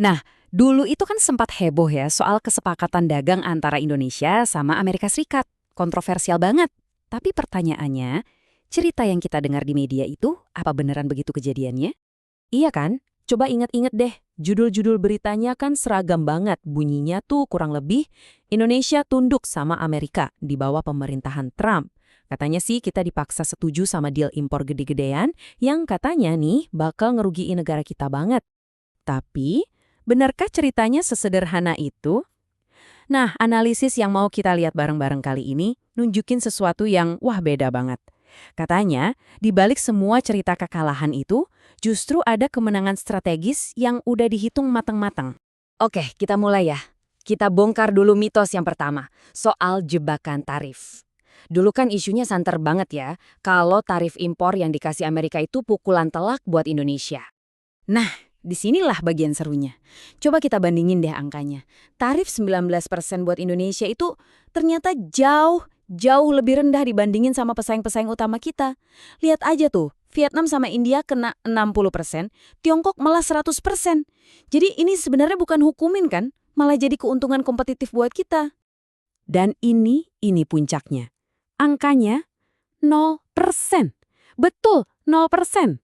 Nah, dulu itu kan sempat heboh ya soal kesepakatan dagang antara Indonesia sama Amerika Serikat. Kontroversial banget. Tapi pertanyaannya, cerita yang kita dengar di media itu apa beneran begitu kejadiannya? Iya kan? Coba ingat-ingat deh, judul-judul beritanya kan seragam banget. Bunyinya tuh kurang lebih, Indonesia tunduk sama Amerika di bawah pemerintahan Trump. Katanya sih kita dipaksa setuju sama deal impor gede-gedean yang katanya nih bakal ngerugiin negara kita banget. Tapi, benarkah ceritanya sesederhana itu? Nah, analisis yang mau kita lihat bareng-bareng kali ini nunjukin sesuatu yang wah beda banget. Katanya, di balik semua cerita kekalahan itu, justru ada kemenangan strategis yang udah dihitung matang-matang. Oke, kita mulai ya. Kita bongkar dulu mitos yang pertama, soal jebakan tarif. Dulu kan isunya santer banget ya, kalau tarif impor yang dikasih Amerika itu pukulan telak buat Indonesia. Nah, disinilah bagian serunya. Coba kita bandingin deh angkanya. Tarif 19% buat Indonesia itu ternyata jauh lebih rendah dibandingin sama pesaing-pesaing utama kita. Lihat aja tuh, Vietnam sama India kena 60%, Tiongkok malah 100%. Jadi ini sebenarnya bukan hukumin kan, malah jadi keuntungan kompetitif buat kita. Dan ini puncaknya. Angkanya 0%. Betul, 0%.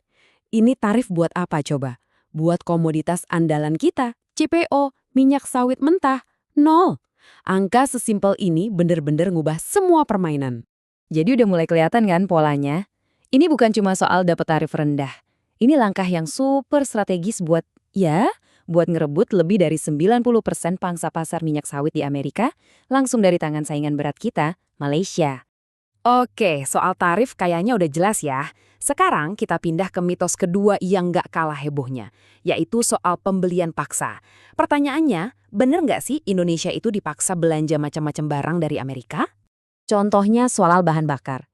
Ini tarif buat apa coba? Buat komoditas andalan kita, CPO, minyak sawit mentah, 0. Angka sesimpel ini bener-bener ngubah semua permainan. Jadi udah mulai kelihatan kan polanya? Ini bukan cuma soal dapat tarif rendah. Ini langkah yang super strategis buat ngerebut lebih dari 90% pangsa pasar minyak sawit di Amerika langsung dari tangan saingan berat kita, Malaysia. Oke, soal tarif kayaknya udah jelas ya. Sekarang kita pindah ke mitos kedua yang nggak kalah hebohnya, yaitu soal pembelian paksa. Pertanyaannya, bener nggak sih Indonesia itu dipaksa belanja macam-macam barang dari Amerika? Contohnya soal bahan bakar.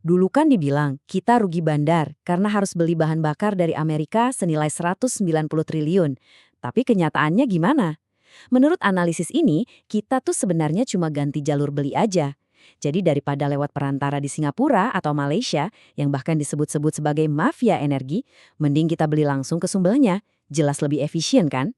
Dulu kan dibilang kita rugi bandar karena harus beli bahan bakar dari Amerika senilai 190 triliun. Tapi kenyataannya gimana? Menurut analisis ini, kita tuh sebenarnya cuma ganti jalur beli aja. Jadi daripada lewat perantara di Singapura atau Malaysia yang bahkan disebut-sebut sebagai mafia energi, mending kita beli langsung ke sumbernya. Jelas lebih efisien kan?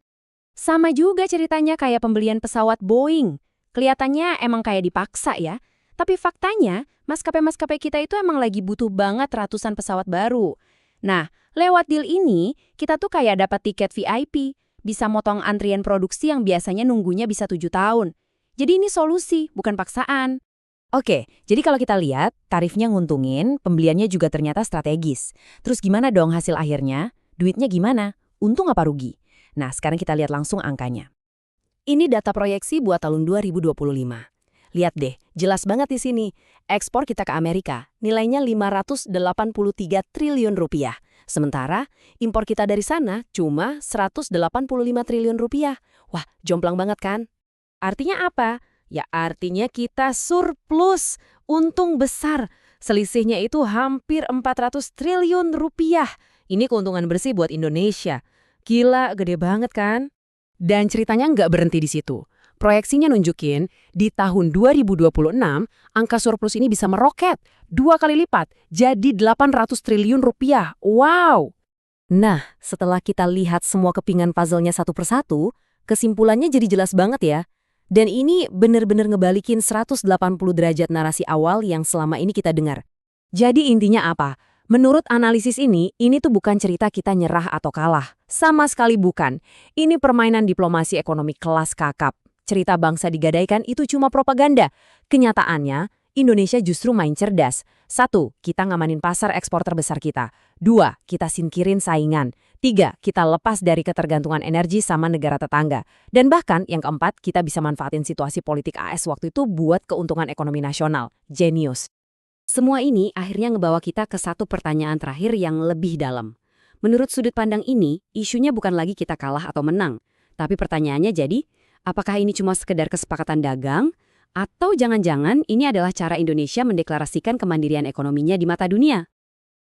Sama juga ceritanya kayak pembelian pesawat Boeing. Kelihatannya emang kayak dipaksa ya. Tapi faktanya, maskapai-maskapai kita itu emang lagi butuh banget ratusan pesawat baru. Nah, lewat deal ini, kita tuh kayak dapat tiket VIP. Bisa motong antrian produksi yang biasanya nunggunya bisa 7 tahun. Jadi ini solusi, bukan paksaan. Oke, jadi kalau kita lihat, tarifnya nguntungin, pembeliannya juga ternyata strategis. Terus gimana dong hasil akhirnya? Duitnya gimana? Untung apa rugi? Nah, sekarang kita lihat langsung angkanya. Ini data proyeksi buat tahun 2025. Lihat deh, jelas banget di sini. Ekspor kita ke Amerika, nilainya 583 triliun rupiah. Sementara, impor kita dari sana cuma 185 triliun rupiah. Wah, jomplang banget kan? Artinya apa? Ya artinya kita surplus, untung besar. Selisihnya itu hampir 400 triliun rupiah. Ini keuntungan bersih buat Indonesia. Gila, gede banget kan? Dan ceritanya nggak berhenti di situ. Proyeksinya nunjukin, di tahun 2026, angka surplus ini bisa meroket 2 kali lipat, jadi 800 triliun rupiah. Wow! Nah, setelah kita lihat semua kepingan puzzle-nya satu persatu, kesimpulannya jadi jelas banget ya. Dan ini bener-bener ngebalikin 180 derajat narasi awal yang selama ini kita dengar. Jadi intinya apa? Menurut analisis ini tuh bukan cerita kita nyerah atau kalah. Sama sekali bukan. Ini permainan diplomasi ekonomi kelas kakap. Cerita bangsa digadaikan itu cuma propaganda. Kenyataannya, Indonesia justru main cerdas. 1, kita ngamanin pasar ekspor terbesar kita. 2, kita singkirin saingan. 3, kita lepas dari ketergantungan energi sama negara tetangga. Dan bahkan yang keempat, kita bisa manfaatin situasi politik AS waktu itu buat keuntungan ekonomi nasional. Jenius. Semua ini akhirnya ngebawa kita ke satu pertanyaan terakhir yang lebih dalam. Menurut sudut pandang ini, isunya bukan lagi kita kalah atau menang. Tapi pertanyaannya jadi, apakah ini cuma sekedar kesepakatan dagang? Atau jangan-jangan ini adalah cara Indonesia mendeklarasikan kemandirian ekonominya di mata dunia?